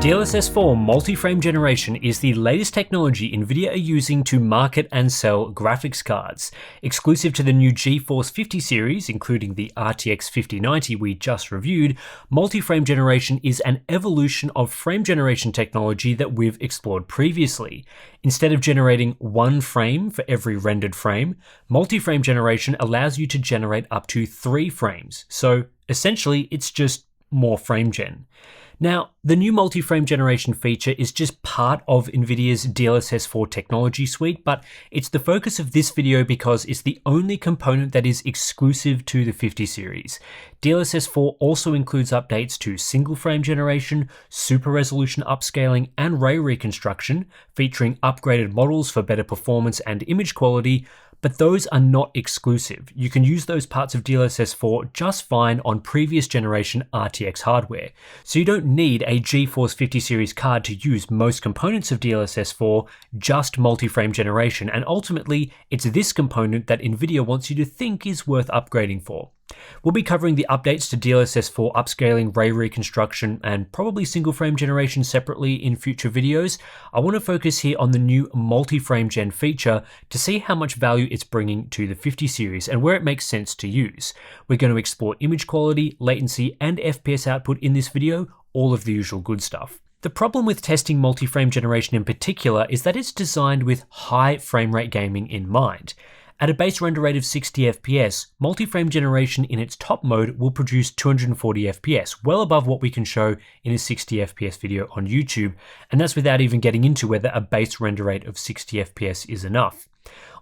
DLSS 4 multi-frame generation is the latest technology Nvidia are using to market and sell graphics cards. Exclusive to the new GeForce 50 series, including the RTX 5090 we just reviewed, multi-frame generation is an evolution of frame generation technology that we've explored previously. Instead of generating one frame for every rendered frame, multi-frame generation allows you to generate up to 3 frames. So essentially, it's just more frame gen. Now, the new multi-frame generation feature is just part of Nvidia's DLSS 4 technology suite, but it's the focus of this video because it's the only component that is exclusive to the 50 series. DLSS 4 also includes updates to single frame generation, super resolution upscaling, and ray reconstruction, featuring upgraded models for better performance and image quality. But those are not exclusive. You can use those parts of DLSS 4 just fine on previous generation RTX hardware. So you don't need a GeForce 50 series card to use most components of DLSS 4, just multi-frame generation, and ultimately it's this component that Nvidia wants you to think is worth upgrading for. We'll be covering the updates to DLSS 4 upscaling, ray reconstruction, and probably single frame generation separately in future videos. I want to focus here on the new multi-frame gen feature to see how much value it's bringing to the 50 series and where it makes sense to use. We're going to explore image quality, latency, and FPS output in this video, all of the usual good stuff. The problem with testing multi-frame generation in particular is that it's designed with high frame rate gaming in mind. At a base render rate of 60 FPS, multi-frame generation in its top mode will produce 240 FPS, well above what we can show in a 60 FPS video on YouTube, and that's without even getting into whether a base render rate of 60 FPS is enough.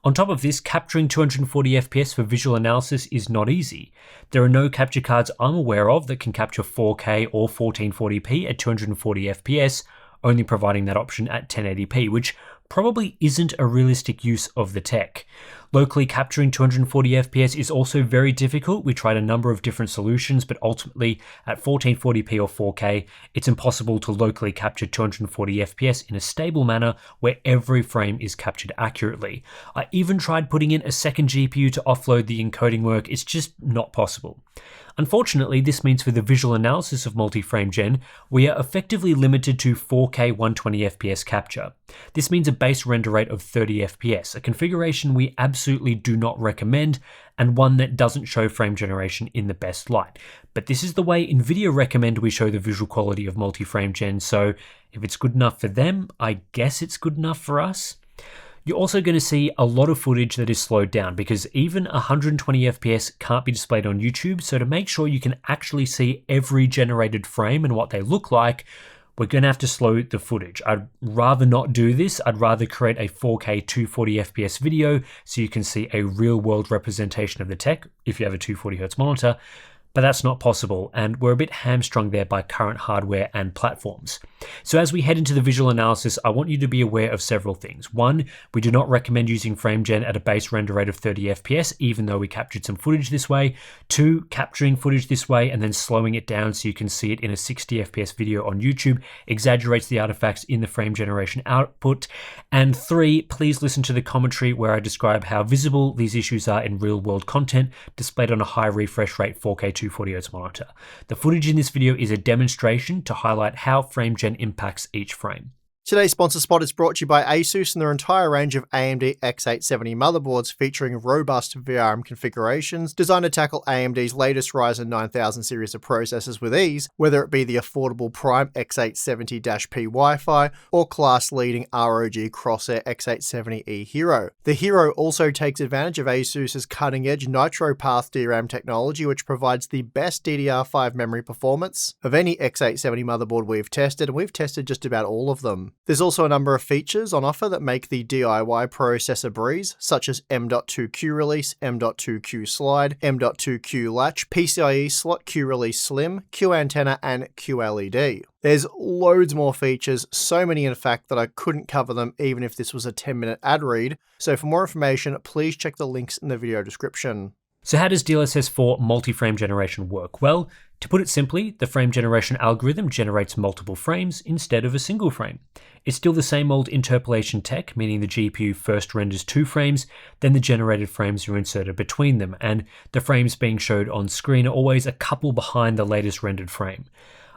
On top of this, capturing 240 FPS for visual analysis is not easy. There are no capture cards I'm aware of that can capture 4K or 1440p at 240 FPS, only providing that option at 1080p, which probably isn't a realistic use of the tech. Locally capturing 240 FPS is also very difficult. We tried a number of different solutions, but ultimately at 1440p or 4K, it's impossible to locally capture 240 FPS in a stable manner where every frame is captured accurately. I even tried putting in a second GPU to offload the encoding work. It's just not possible. Unfortunately, this means for the visual analysis of multi-frame gen, we are effectively limited to 4K 120 FPS capture. This means a base render rate of 30 FPS, a configuration we absolutely do not recommend, and one that doesn't show frame generation in the best light. But this is the way Nvidia recommend we show the visual quality of multi-frame gen, so if it's good enough for them, I guess it's good enough for us. You're also going to see a lot of footage that is slowed down because even 120 FPS can't be displayed on YouTube, so to make sure you can actually see every generated frame and what they look like, we're going to have to slow the footage. I'd rather not do this. I'd rather create a 4K 240 FPS video so you can see a real world representation of the tech if you have a 240Hz monitor. But that's not possible, and we're a bit hamstrung there by current hardware and platforms. So as we head into the visual analysis, I want you to be aware of several things. One, we do not recommend using frame gen at a base render rate of 30 FPS, even though we captured some footage this way. Two, capturing footage this way and then slowing it down so you can see it in a 60 FPS video on YouTube exaggerates the artifacts in the frame generation output. And three, please listen to the commentary where I describe how visible these issues are in real world content displayed on a high refresh rate 4K 240Hz monitor. The footage in this video is a demonstration to highlight how frame gen impacts each frame. Today's sponsor spot is brought to you by ASUS and their entire range of AMD X870 motherboards featuring robust VRM configurations designed to tackle AMD's latest Ryzen 9000 series of processors with ease, whether it be the affordable Prime X870-P Wi-Fi or class-leading ROG Crosshair X870E Hero. The Hero also takes advantage of ASUS's cutting-edge Nitro Path DRAM technology, which provides the best DDR5 memory performance of any X870 motherboard we've tested, and we've tested just about all of them. There's also a number of features on offer that make the DIY process a breeze, such as M.2 Q release, M.2 Q slide, M.2 Q latch, PCIe slot, Q release slim, Q antenna, and QLED. There's loads more features, so many in fact that I couldn't cover them even if this was a 10-minute ad read, so for more information, please check the links in the video description. So how does DLSS 4 multi-frame generation work? Well, to put it simply, the frame generation algorithm generates multiple frames instead of a single frame. It's still the same old interpolation tech, meaning the GPU first renders 2 frames, then the generated frames are inserted between them, and the frames being showed on screen are always a couple behind the latest rendered frame.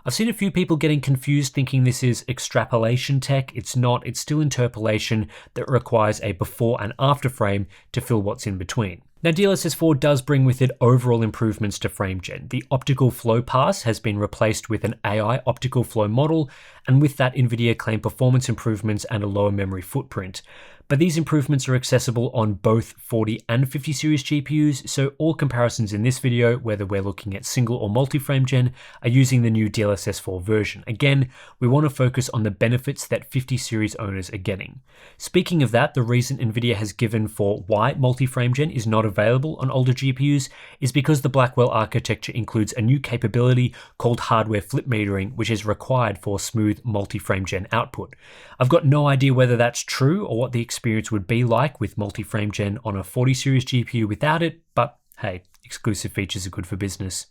I've seen a few people getting confused thinking this is extrapolation tech. It's not, it's still interpolation that requires a before and after frame to fill what's in between. Now DLSS 4 does bring with it overall improvements to FrameGen. The optical flow pass has been replaced with an AI optical flow model, and with that NVIDIA claimed performance improvements and a lower memory footprint. But these improvements are accessible on both 40 and 50 series GPUs, so all comparisons in this video, whether we're looking at single or multi-frame gen, are using the new DLSS 4 version. Again, we want to focus on the benefits that 50 series owners are getting. Speaking of that, the reason NVIDIA has given for why multi-frame gen is not available on older GPUs is because the Blackwell architecture includes a new capability called hardware flip metering, which is required for smooth multi-frame gen output. I've got no idea whether that's true or what the experience would be like with multi-frame gen on a 40 series GPU without it, but hey, exclusive features are good for business.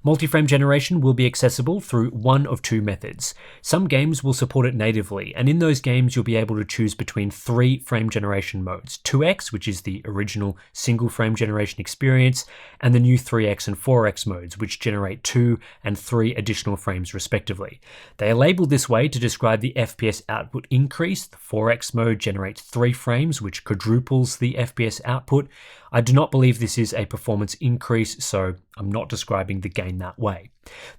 Multi-frame generation will be accessible through one of two methods. Some games will support it natively, and in those games you'll be able to choose between 3 frame generation modes: 2x, which is the original single frame generation experience, and the new 3x and 4x modes, which generate 2 and 3 additional frames respectively. They are labeled this way to describe the FPS output increase. The 4x mode generates 3 frames, which quadruples the FPS output. I do not believe this is a performance increase, so I'm not describing the gain that way.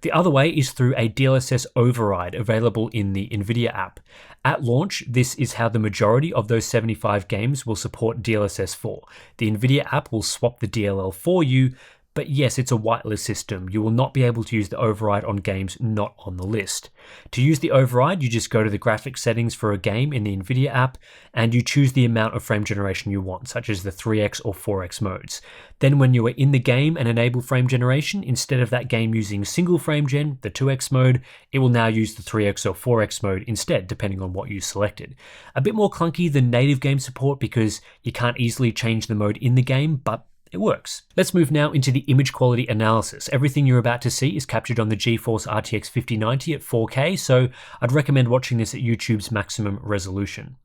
The other way is through a DLSS override available in the NVIDIA app. At launch, this is how the majority of those 75 games will support DLSS 4. The NVIDIA app will swap the DLL for you, but yes, it's a whitelist system. You will not be able to use the override on games not on the list. To use the override, you just go to the graphics settings for a game in the NVIDIA app, and you choose the amount of frame generation you want, such as the 3x or 4x modes. Then when you are in the game and enable frame generation, instead of that game using single frame gen, the 2x mode, it will now use the 3x or 4x mode instead, depending on what you selected. A bit more clunky than native game support because you can't easily change the mode in the game, but it works. Let's move now into the image quality analysis. Everything you're about to see is captured on the GeForce RTX 5090 at 4K, so I'd recommend watching this at YouTube's maximum resolution.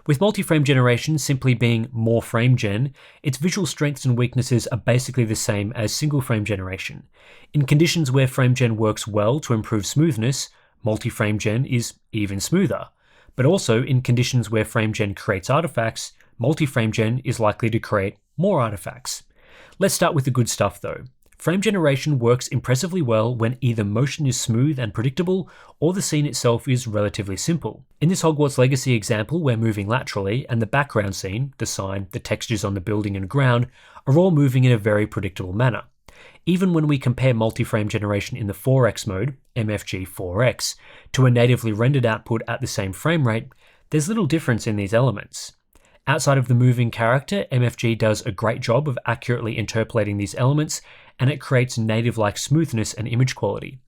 With multi-frame generation simply being more frame gen, its visual strengths and weaknesses are basically the same as single frame generation. In conditions where frame gen works well to improve smoothness, multi-frame gen is even smoother. But also in conditions where frame gen creates artifacts, multi-frame gen is likely to create more artifacts. Let's start with the good stuff though. Frame generation works impressively well when either motion is smooth and predictable or the scene itself is relatively simple. In this Hogwarts Legacy example, we're moving laterally and the background scene, the sign, the textures on the building and ground are all moving in a very predictable manner. Even when we compare multi-frame generation in the 4x mode, MFG 4x, to a natively rendered output at the same frame rate, there's little difference in these elements. Outside of the moving character, MFG does a great job of accurately interpolating these elements, and it creates native-like smoothness and image quality.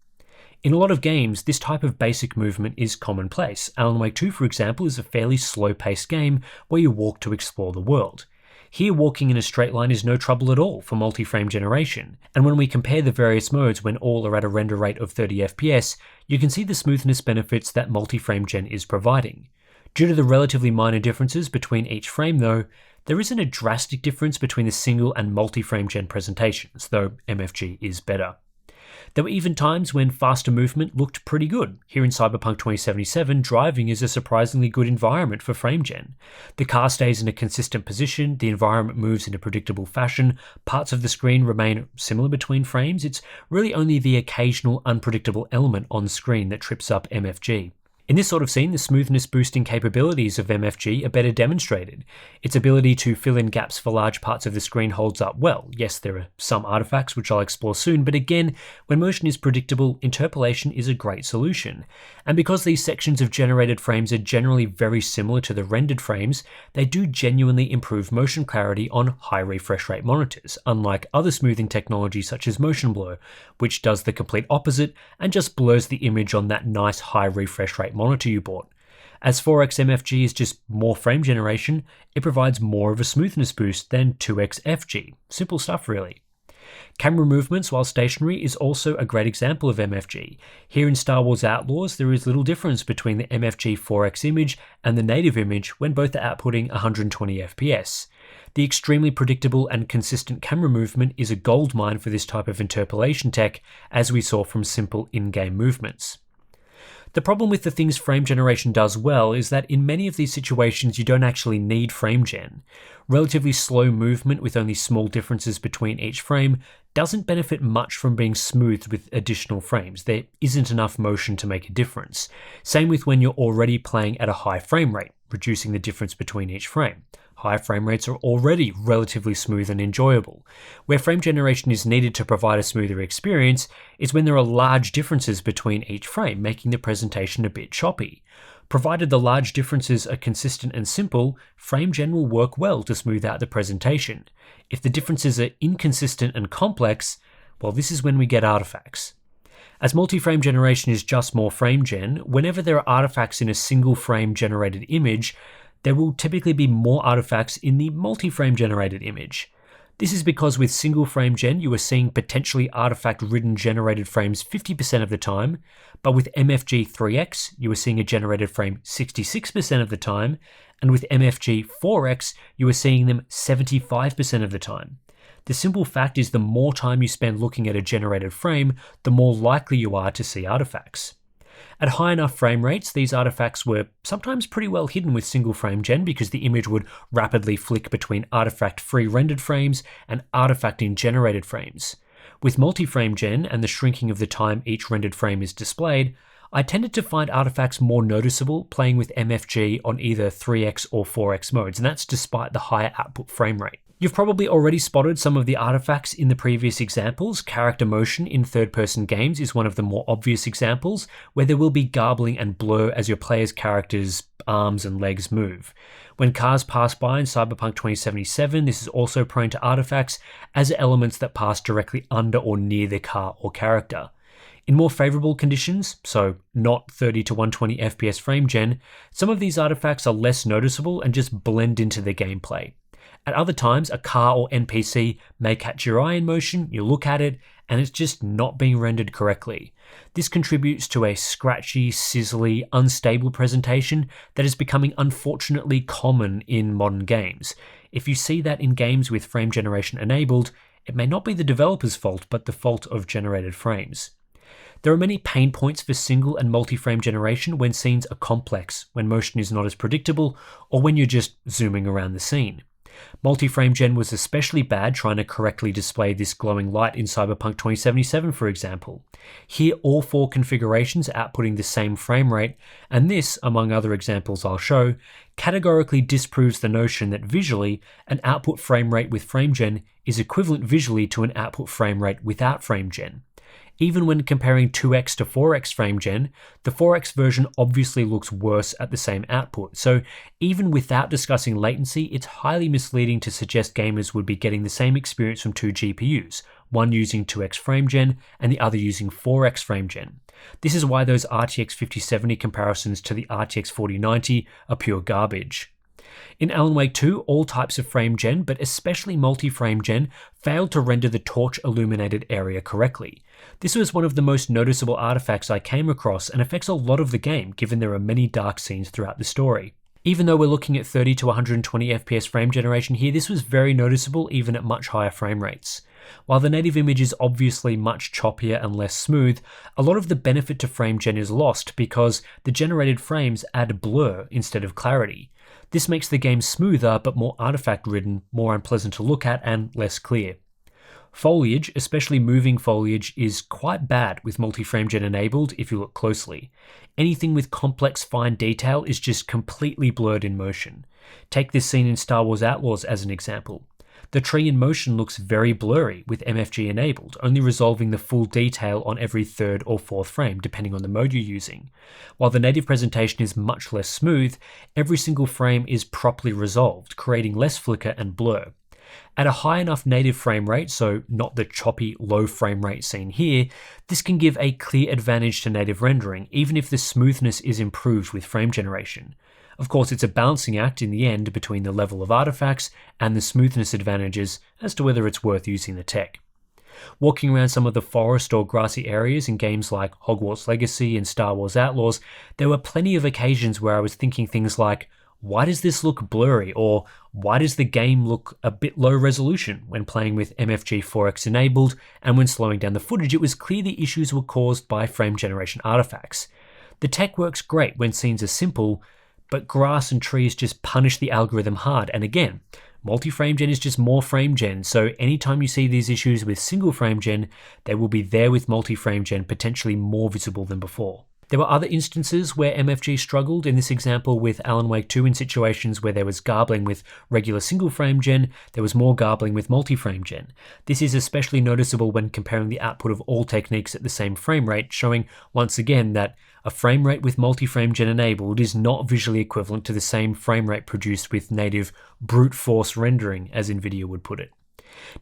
In a lot of games, this type of basic movement is commonplace. Alan Wake 2, for example, is a fairly slow-paced game where you walk to explore the world. Here, walking in a straight line is no trouble at all for multi-frame generation, and when we compare the various modes when all are at a render rate of 30 FPS, you can see the smoothness benefits that multi-frame gen is providing. Due to the relatively minor differences between each frame though, there isn't a drastic difference between the single and multi-frame gen presentations, though MFG is better. There were even times when faster movement looked pretty good. Here in Cyberpunk 2077, driving is a surprisingly good environment for frame gen. The car stays in a consistent position, the environment moves in a predictable fashion, parts of the screen remain similar between frames. It's really only the occasional unpredictable element on screen that trips up MFG. In this sort of scene, the smoothness boosting capabilities of MFG are better demonstrated. Its ability to fill in gaps for large parts of the screen holds up well. Yes, there are some artifacts which I'll explore soon, but again, when motion is predictable, interpolation is a great solution. And because these sections of generated frames are generally very similar to the rendered frames, they do genuinely improve motion clarity on high refresh rate monitors, unlike other smoothing technologies such as motion blur, which does the complete opposite and just blurs the image on that nice high refresh rate monitor you bought. As 4x MFG is just more frame generation, it provides more of a smoothness boost than 2x FG. Simple stuff really. Camera movements while stationary is also a great example of MFG. Here in Star Wars Outlaws, there is little difference between the MFG 4x image and the native image when both are outputting 120 FPS. The extremely predictable and consistent camera movement is a goldmine for this type of interpolation tech, as we saw from simple in-game movements. The problem with the things frame generation does well is that in many of these situations you don't actually need frame gen. Relatively slow movement with only small differences between each frame doesn't benefit much from being smoothed with additional frames. There isn't enough motion to make a difference. Same with when you're already playing at a high frame rate, reducing the difference between each frame. High frame rates are already relatively smooth and enjoyable. Where frame generation is needed to provide a smoother experience is when there are large differences between each frame, making the presentation a bit choppy. Provided the large differences are consistent and simple, frame gen will work well to smooth out the presentation. If the differences are inconsistent and complex, well, this is when we get artifacts. As multi-frame generation is just more frame gen, whenever there are artifacts in a single frame generated image, there will typically be more artifacts in the multi-frame generated image. This is because with single frame gen, you are seeing potentially artifact-ridden generated frames 50% of the time, but with MFG 3x, you are seeing a generated frame 66% of the time, and with MFG 4x, you are seeing them 75% of the time. The simple fact is the more time you spend looking at a generated frame, the more likely you are to see artifacts. At high enough frame rates, these artifacts were sometimes pretty well hidden with single frame gen because the image would rapidly flick between artifact-free rendered frames and artifact-in-generated frames. With multi-frame gen and the shrinking of the time each rendered frame is displayed, I tended to find artifacts more noticeable playing with MFG on either 3x or 4x modes, and that's despite the higher output frame rate. You've probably already spotted some of the artifacts in the previous examples. Character motion in third-person games is one of the more obvious examples, where there will be garbling and blur as your player's character's arms and legs move. When cars pass by in Cyberpunk 2077, this is also prone to artifacts, as are elements that pass directly under or near the car or character. In more favourable conditions, so not 30 to 120 FPS frame gen, some of these artifacts are less noticeable and just blend into the gameplay. At other times, a car or NPC may catch your eye in motion, you look at it, and it's just not being rendered correctly. This contributes to a scratchy, sizzly, unstable presentation that is becoming unfortunately common in modern games. If you see that in games with frame generation enabled, it may not be the developer's fault, but the fault of generated frames. There are many pain points for single and multi-frame generation when scenes are complex, when motion is not as predictable, or when you're just zooming around the scene. Multi-frame gen was especially bad trying to correctly display this glowing light in Cyberpunk 2077, for example. Here, all four configurations are outputting the same frame rate, and this, among other examples I'll show, categorically disproves the notion that visually, an output frame rate with frame gen is equivalent visually to an output frame rate without frame gen. Even when comparing 2x to 4x frame gen, the 4x version obviously looks worse at the same output, so even without discussing latency, it's highly misleading to suggest gamers would be getting the same experience from two GPUs, one using 2x frame gen and the other using 4x frame gen. This is why those RTX 5070 comparisons to the RTX 4090 are pure garbage. In Alan Wake 2, all types of frame gen, but especially multi-frame gen, failed to render the torch-illuminated area correctly. This was one of the most noticeable artifacts I came across and affects a lot of the game, given there are many dark scenes throughout the story. Even though we're looking at 30 to 120 FPS frame generation here, this was very noticeable even at much higher frame rates. While the native image is obviously much choppier and less smooth, a lot of the benefit to frame gen is lost because the generated frames add blur instead of clarity. This makes the game smoother but more artifact-ridden, more unpleasant to look at, and less clear. Foliage, especially moving foliage, is quite bad with multi-frame gen enabled if you look closely. Anything with complex fine detail is just completely blurred in motion. Take this scene in Star Wars Outlaws as an example. The tree in motion looks very blurry with MFG enabled, only resolving the full detail on every third or fourth frame, depending on the mode you're using. While the native presentation is much less smooth, every single frame is properly resolved, creating less flicker and blur. At a high enough native frame rate, so not the choppy low frame rate seen here, this can give a clear advantage to native rendering, even if the smoothness is improved with frame generation. Of course, it's a balancing act in the end between the level of artifacts and the smoothness advantages as to whether it's worth using the tech. Walking around some of the forest or grassy areas in games like Hogwarts Legacy and Star Wars Outlaws, there were plenty of occasions where I was thinking things like, why does this look blurry? Or why does the game look a bit low resolution when playing with MFG4X enabled, and when slowing down the footage, it was clear the issues were caused by frame generation artifacts. The tech works great when scenes are simple, but grass and trees just punish the algorithm hard. And again, multi-frame gen is just more frame gen, so anytime you see these issues with single frame gen, they will be there with multi-frame gen, potentially more visible than before. There were other instances where MFG struggled, in this example with Alan Wake 2 in situations where there was garbling with regular single frame gen, there was more garbling with multi-frame gen. This is especially noticeable when comparing the output of all techniques at the same frame rate, showing once again that a frame rate with multi-frame gen enabled is not visually equivalent to the same frame rate produced with native brute force rendering, as NVIDIA would put it.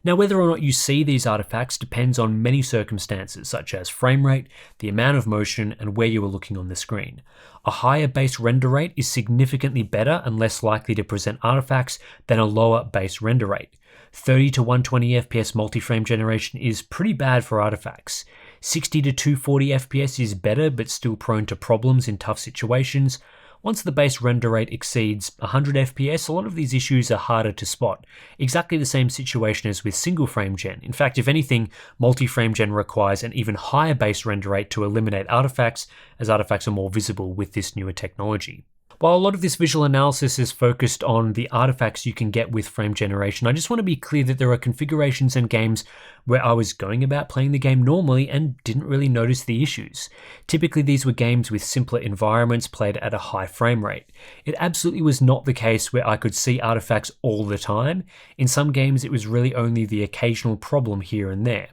Now, whether or not you see these artifacts depends on many circumstances, such as frame rate, the amount of motion, and where you are looking on the screen. A higher base render rate is significantly better and less likely to present artifacts than a lower base render rate. 30 to 120 FPS multi-frame generation is pretty bad for artifacts. 60 to 240 FPS is better, but still prone to problems in tough situations. Once the base render rate exceeds 100 FPS, a lot of these issues are harder to spot. Exactly the same situation as with single frame gen. In fact, if anything, multi-frame gen requires an even higher base render rate to eliminate artifacts, as artifacts are more visible with this newer technology. While a lot of this visual analysis is focused on the artifacts you can get with frame generation, I just want to be clear that there are configurations and games where I was going about playing the game normally and didn't really notice the issues. Typically, these were games with simpler environments played at a high frame rate. It absolutely was not the case where I could see artifacts all the time. In some games, it was really only the occasional problem here and there.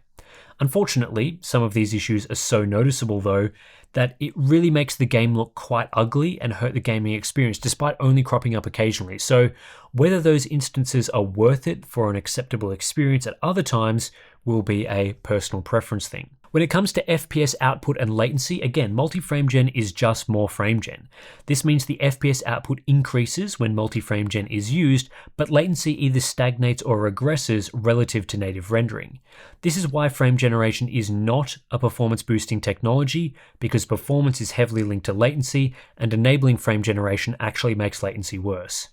Unfortunately, some of these issues are so noticeable though, that it really makes the game look quite ugly and hurt the gaming experience despite only cropping up occasionally. So whether those instances are worth it for an acceptable experience at other times will be a personal preference thing. When it comes to FPS output and latency, again, multi-frame gen is just more frame gen. This means the FPS output increases when multi-frame gen is used, but latency either stagnates or regresses relative to native rendering. This is why frame generation is not a performance boosting technology, because performance is heavily linked to latency, and enabling frame generation actually makes latency worse.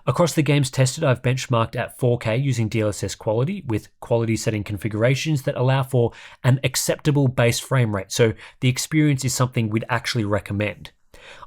Across the games tested, I've benchmarked at 4K using DLSS quality with quality setting configurations that allow for an acceptable base frame rate, so the experience is something we'd actually recommend.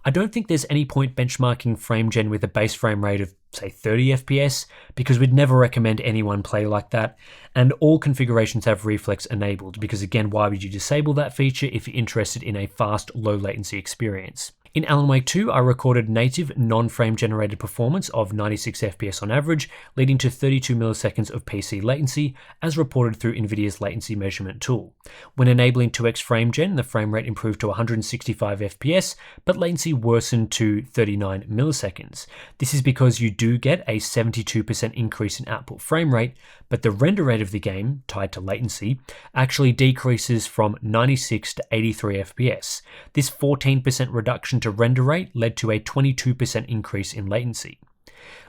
I don't think there's any point benchmarking frame gen with a base frame rate of, say, 30 FPS, because we'd never recommend anyone play like that, and all configurations have reflex enabled, because again, why would you disable that feature if you're interested in a fast, low latency experience? In Alan Wake 2, I recorded native non-frame generated performance of 96 FPS on average, leading to 32 milliseconds of PC latency, as reported through NVIDIA's latency measurement tool. When enabling 2x frame gen, the frame rate improved to 165 FPS, but latency worsened to 39 milliseconds. This is because you do get a 72% increase in output frame rate, but the render rate of the game, tied to latency, actually decreases from 96 to 83 FPS. This 14% reduction to render rate led to a 22% increase in latency.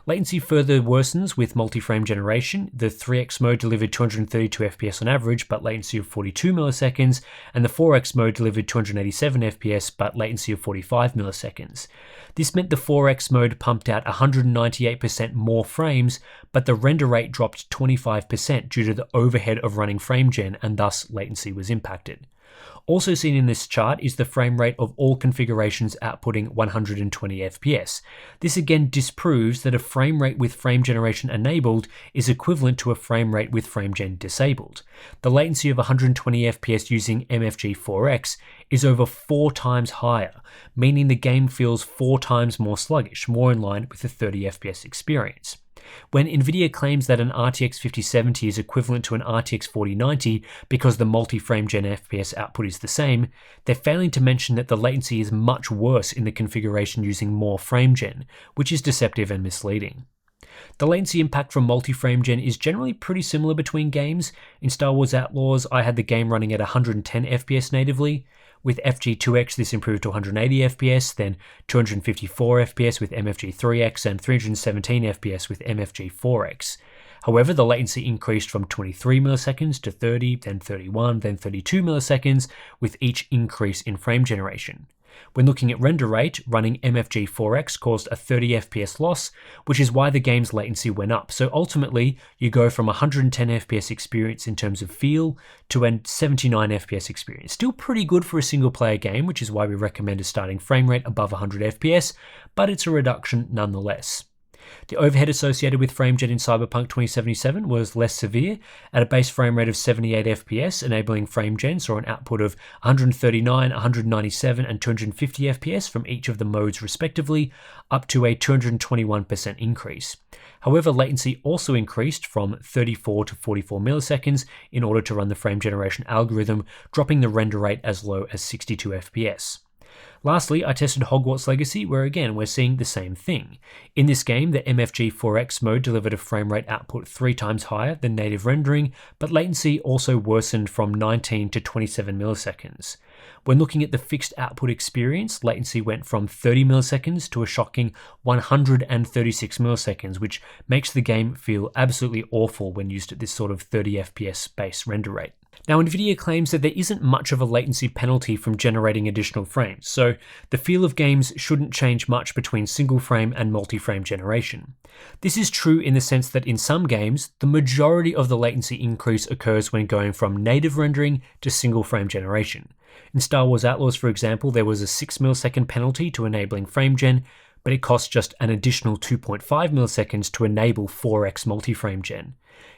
Latency further worsens with multi-frame generation. The 3x mode delivered 232 FPS on average, but latency of 42 milliseconds, and the 4x mode delivered 287 FPS, but latency of 45 milliseconds. This meant the 4x mode pumped out 198% more frames, but the render rate dropped 25% due to the overhead of running frame gen, and thus latency was impacted. Also seen in this chart is the frame rate of all configurations outputting 120 FPS. This again disproves that a frame rate with frame generation enabled is equivalent to a frame rate with frame gen disabled. The latency of 120 FPS using MFG4X is over 4 times higher, meaning the game feels 4 times more sluggish, more in line with a 30 FPS experience. When NVIDIA claims that an RTX 5070 is equivalent to an RTX 4090 because the multi-frame gen FPS output is the same, they're failing to mention that the latency is much worse in the configuration using more frame gen, which is deceptive and misleading. The latency impact from multi-frame gen is generally pretty similar between games. In Star Wars Outlaws, I had the game running at 110 FPS natively. With FG2X, this improved to 180 FPS, then 254 FPS with MFG3X, and 317 FPS with MFG4X. However, the latency increased from 23 milliseconds to 30, then 31, then 32 milliseconds with each increase in frame generation. When looking at render rate, running MFG4X caused a 30 FPS loss, which is why the game's latency went up. So ultimately, you go from 110 FPS experience in terms of feel to a 79 FPS experience. Still pretty good for a single player game, which is why we recommend a starting frame rate above 100 FPS, but it's a reduction nonetheless. The overhead associated with FrameGen in Cyberpunk 2077 was less severe. At a base frame rate of 78 FPS, enabling FrameGen saw an output of 139, 197, and 250 FPS from each of the modes respectively, up to a 221% increase. However, latency also increased from 34 to 44 milliseconds in order to run the frame generation algorithm, dropping the render rate as low as 62 FPS. Lastly, I tested Hogwarts Legacy, where again we're seeing the same thing. In this game, the MFG4X mode delivered a frame rate output 3 times higher than native rendering, but latency also worsened from 19 to 27 milliseconds. When looking at the fixed output experience, latency went from 30 milliseconds to a shocking 136 milliseconds, which makes the game feel absolutely awful when used at this sort of 30 FPS base render rate. Now, NVIDIA claims that there isn't much of a latency penalty from generating additional frames, so the feel of games shouldn't change much between single frame and multi-frame generation. This is true in the sense that in some games, the majority of the latency increase occurs when going from native rendering to single frame generation. In Star Wars Outlaws, for example, there was a 6 millisecond penalty to enabling FrameGen, but it cost just an additional 2.5 milliseconds to enable 4x multi-frame gen.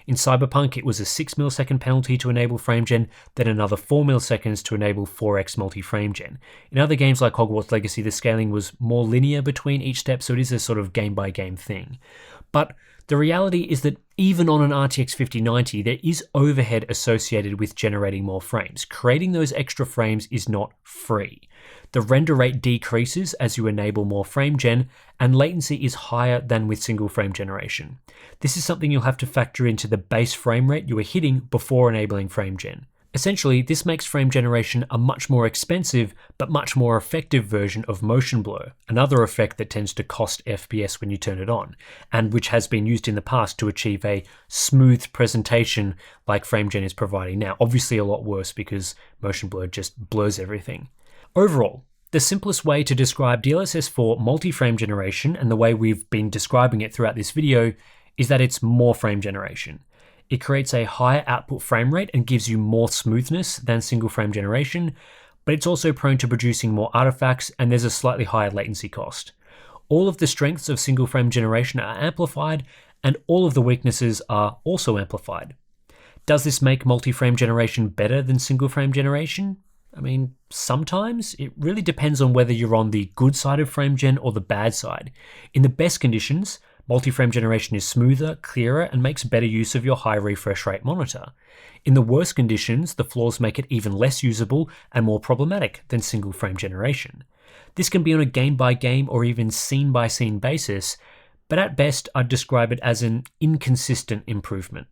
In Cyberpunk, it was a 6 millisecond penalty to enable FrameGen, then another 4 milliseconds to enable 4x multi-frame gen. In other games like Hogwarts Legacy, the scaling was more linear between each step, so it is a sort of game-by-game thing. But the reality is that even on an RTX 5090, there is overhead associated with generating more frames. Creating those extra frames is not free. The render rate decreases as you enable more frame gen, and latency is higher than with single frame generation. This is something you'll have to factor into the base frame rate you are hitting before enabling frame gen. Essentially, this makes frame generation a much more expensive but much more effective version of motion blur, another effect that tends to cost FPS when you turn it on, and which has been used in the past to achieve a smooth presentation like FrameGen is providing now. Obviously a lot worse because motion blur just blurs everything. Overall, the simplest way to describe DLSS for multi-frame generation, and the way we've been describing it throughout this video, is that it's more frame generation. It creates a higher output frame rate and gives you more smoothness than single frame generation, but it's also prone to producing more artifacts, and there's a slightly higher latency cost. All of the strengths of single frame generation are amplified, and all of the weaknesses are also amplified. Does this make multi-frame generation better than single frame generation? I mean, sometimes. It really depends on whether you're on the good side of FrameGen or the bad side. In the best conditions, multi-frame generation is smoother, clearer, and makes better use of your high refresh rate monitor. In the worst conditions, the flaws make it even less usable and more problematic than single frame generation. This can be on a game-by-game or even scene-by-scene basis, but at best I'd describe it as an inconsistent improvement.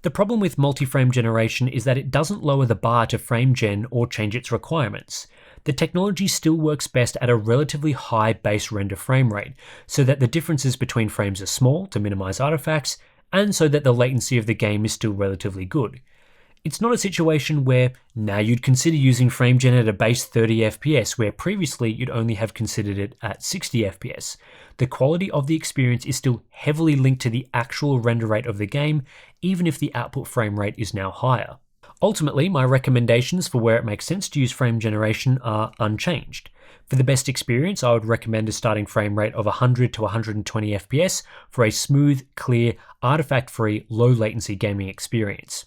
The problem with multi-frame generation is that it doesn't lower the bar to FrameGen or change its requirements. The technology still works best at a relatively high base render frame rate, so that the differences between frames are small to minimize artifacts, and so that the latency of the game is still relatively good. It's not a situation where now you'd consider using FrameGen at a base 30 FPS, where previously you'd only have considered it at 60 FPS. The quality of the experience is still heavily linked to the actual render rate of the game, even if the output frame rate is now higher. Ultimately, my recommendations for where it makes sense to use frame generation are unchanged. For the best experience, I would recommend a starting frame rate of 100 to 120 FPS for a smooth, clear, artifact-free, low latency gaming experience.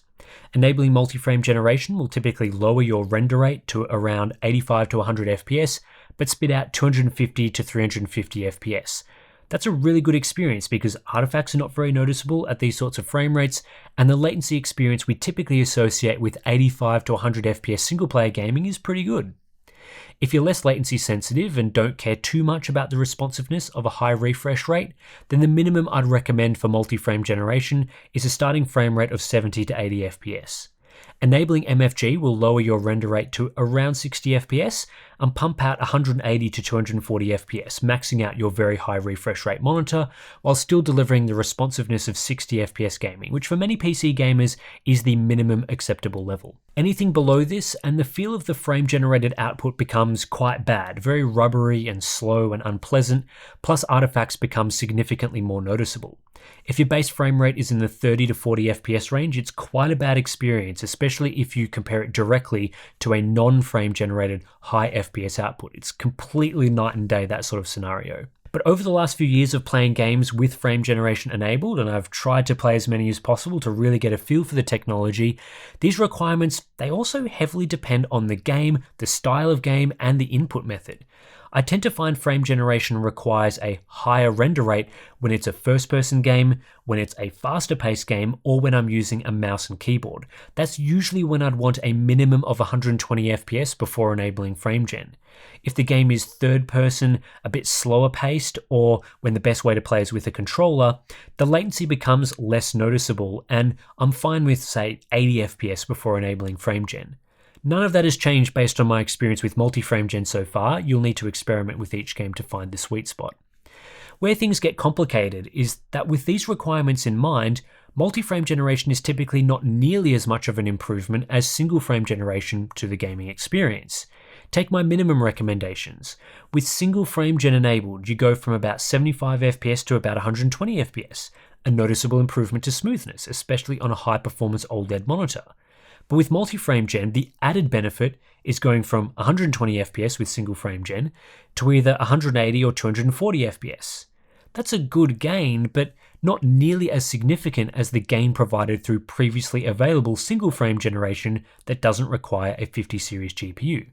Enabling multi-frame generation will typically lower your render rate to around 85 to 100 FPS, but spit out 250 to 350 FPS. That's a really good experience because artifacts are not very noticeable at these sorts of frame rates, and the latency experience we typically associate with 85 to 100 FPS single-player gaming is pretty good. If you're less latency sensitive and don't care too much about the responsiveness of a high refresh rate, then the minimum I'd recommend for multi-frame generation is a starting frame rate of 70 to 80 FPS. Enabling MFG will lower your render rate to around 60 FPS and pump out 180 to 240 FPS, maxing out your very high refresh rate monitor while still delivering the responsiveness of 60 FPS gaming, which for many PC gamers is the minimum acceptable level. Anything below this and the feel of the frame generated output becomes quite bad, very rubbery and slow and unpleasant, plus artifacts become significantly more noticeable. If your base frame rate is in the 30 to 40 FPS range, it's quite a bad experience, especially if you compare it directly to a non-frame generated high FPS output. It's completely night and day, that sort of scenario. But over the last few years of playing games with frame generation enabled, and I've tried to play as many as possible to really get a feel for the technology, these requirements, they also heavily depend on the game, the style of game, and the input method. I tend to find frame generation requires a higher render rate when it's a first-person game, when it's a faster-paced game, or when I'm using a mouse and keyboard. That's usually when I'd want a minimum of 120 FPS before enabling frame gen. If the game is third-person, a bit slower-paced, or when the best way to play is with a controller, the latency becomes less noticeable, and I'm fine with, say, 80 FPS before enabling frame gen. None of that has changed based on my experience with multi-frame gen so far. You'll need to experiment with each game to find the sweet spot. Where things get complicated is that with these requirements in mind, multi-frame generation is typically not nearly as much of an improvement as single-frame generation to the gaming experience. Take my minimum recommendations. With single-frame gen enabled, you go from about 75 FPS to about 120 FPS, a noticeable improvement to smoothness, especially on a high-performance OLED monitor. But with multi-frame gen, the added benefit is going from 120 FPS with single frame gen to either 180 or 240 FPS. That's a good gain, but not nearly as significant as the gain provided through previously available single frame generation that doesn't require a 50 series GPU.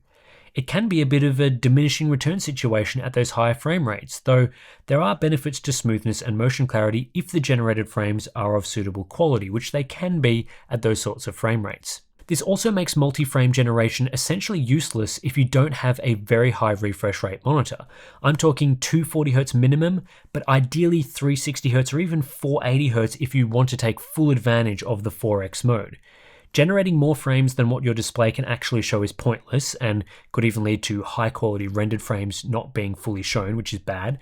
It can be a bit of a diminishing return situation at those higher frame rates, though there are benefits to smoothness and motion clarity if the generated frames are of suitable quality, which they can be at those sorts of frame rates. This also makes multi-frame generation essentially useless if you don't have a very high refresh rate monitor. I'm talking 240Hz minimum, but ideally 360Hz or even 480Hz if you want to take full advantage of the 4x mode. Generating more frames than what your display can actually show is pointless and could even lead to high quality rendered frames not being fully shown, which is bad.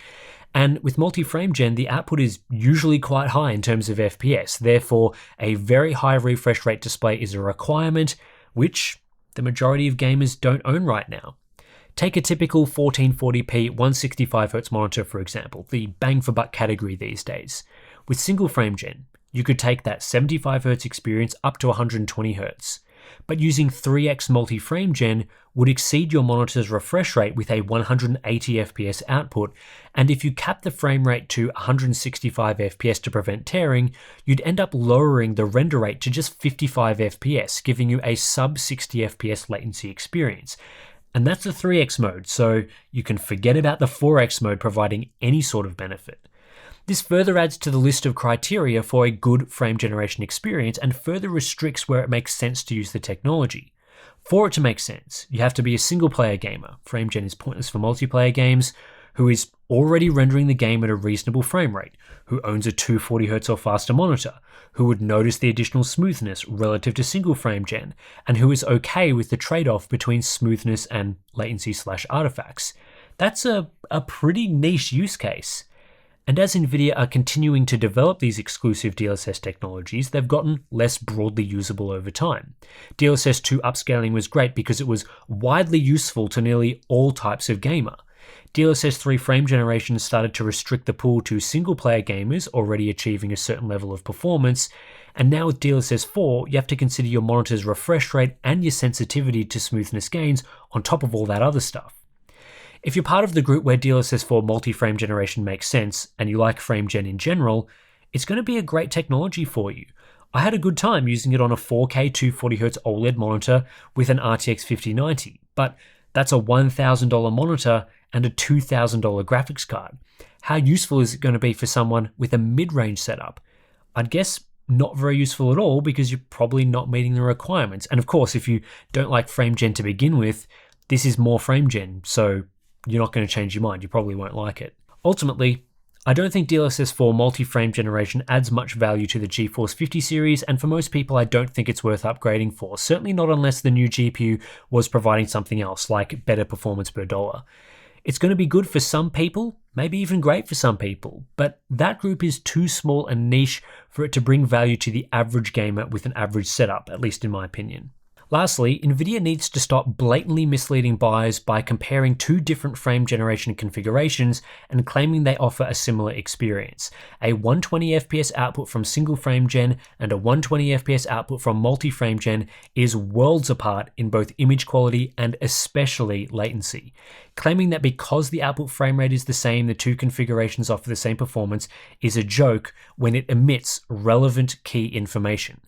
And with multi-frame gen, the output is usually quite high in terms of FPS. Therefore, a very high refresh rate display is a requirement, which the majority of gamers don't own right now. Take a typical 1440p 165Hz monitor, for example, the bang for buck category these days. With single frame gen, you could take that 75Hz experience up to 120Hz. But using 3x multi-frame gen would exceed your monitor's refresh rate with a 180 FPS output, and if you cap the frame rate to 165 FPS to prevent tearing, you'd end up lowering the render rate to just 55 FPS, giving you a sub 60 FPS latency experience. And that's the 3x mode, so you can forget about the 4x mode providing any sort of benefit. This further adds to the list of criteria for a good frame generation experience and further restricts where it makes sense to use the technology. For it to make sense, you have to be a single-player gamer. Frame gen is pointless for multiplayer games, who is already rendering the game at a reasonable frame rate, who owns a 240Hz or faster monitor, who would notice the additional smoothness relative to single frame gen, and who is okay with the trade-off between smoothness and latency/artifacts. That's a pretty niche use case. And as NVIDIA are continuing to develop these exclusive DLSS technologies, they've gotten less broadly usable over time. DLSS 2 upscaling was great because it was widely useful to nearly all types of gamer. DLSS 3 frame generation started to restrict the pool to single-player gamers already achieving a certain level of performance, and now with DLSS 4, you have to consider your monitor's refresh rate and your sensitivity to smoothness gains on top of all that other stuff. If you're part of the group where DLSS 4 multi-frame generation makes sense and you like frame gen in general, it's going to be a great technology for you. I had a good time using it on a 4K 240Hz OLED monitor with an RTX 5090, but that's a $1,000 monitor and a $2,000 graphics card. How useful is it going to be for someone with a mid-range setup? I'd guess not very useful at all because you're probably not meeting the requirements. And of course, if you don't like frame gen to begin with, this is more frame gen, so you're not going to change your mind. You probably won't like it. Ultimately, I don't think DLSS 4 multi-frame generation adds much value to the GeForce 50 series, and for most people I don't think it's worth upgrading for, certainly not unless the new GPU was providing something else, like better performance per dollar. It's going to be good for some people, maybe even great for some people, but that group is too small and niche for it to bring value to the average gamer with an average setup, at least in my opinion. Lastly, Nvidia needs to stop blatantly misleading buyers by comparing two different frame generation configurations and claiming they offer a similar experience. A 120 FPS output from single frame gen and a 120 FPS output from multi-frame gen is worlds apart in both image quality and especially latency. Claiming that because the output frame rate is the same, the two configurations offer the same performance is a joke when it omits relevant key information.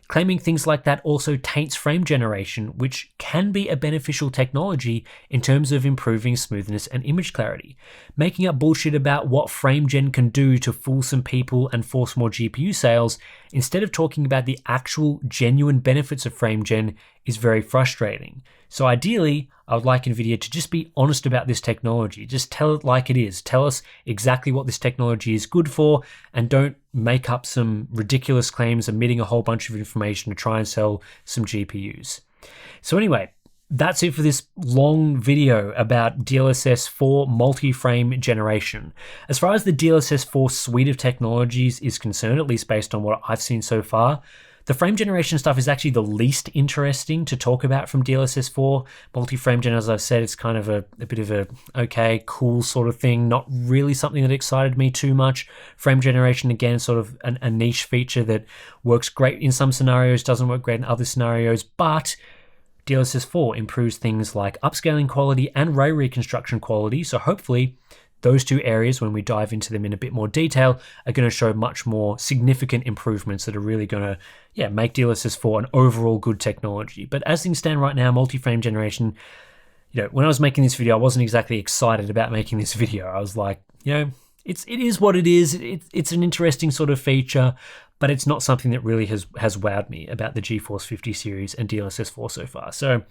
Claiming things like that also taints frame generation, which can be a beneficial technology in terms of improving smoothness and image clarity. Making up bullshit about what frame gen can do to fool some people and force more GPU sales, instead of talking about the actual genuine benefits of frame gen, is very frustrating. So ideally, I would like Nvidia to just be honest about this technology. Just tell it like it is. Tell us exactly what this technology is good for, and don't make up some ridiculous claims omitting a whole bunch of information to try and sell some GPUs. So anyway, that's it for this long video about DLSS 4 multi-frame generation. As far as the DLSS 4 suite of technologies is concerned, at least based on what I've seen so far, the frame generation stuff is actually the least interesting to talk about from DLSS 4. Multi-frame gen, as I've said, it's kind of a bit of a okay, cool sort of thing. Not really something that excited me too much. Frame generation, again, sort of a niche feature that works great in some scenarios, doesn't work great in other scenarios, but DLSS 4 improves things like upscaling quality and ray reconstruction quality, so hopefully those two areas, when we dive into them in a bit more detail, are going to show much more significant improvements that are really going to make DLSS 4 an overall good technology. But as things stand right now, multi-frame generation, when I was making this video, I wasn't exactly excited about making this video. I was like, it is what it is. It's an interesting sort of feature, but it's not something that really has wowed me about the GeForce 50 series and DLSS 4 so far. So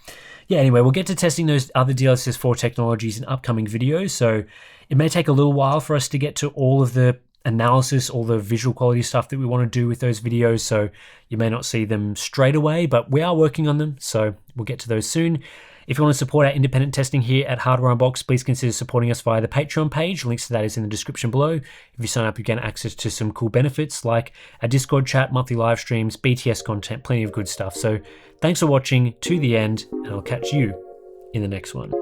anyway, we'll get to testing those other DLSS 4 technologies in upcoming videos. So it may take a little while for us to get to all of the analysis, all the visual quality stuff that we want to do with those videos. So you may not see them straight away, but we are working on them. So we'll get to those soon. If you want to support our independent testing here at Hardware Unboxed, please consider supporting us via the Patreon page. Links to that is in the description below. If you sign up, you get access to some cool benefits like our Discord chat, monthly live streams, BTS content, plenty of good stuff. So thanks for watching to the end, and I'll catch you in the next one.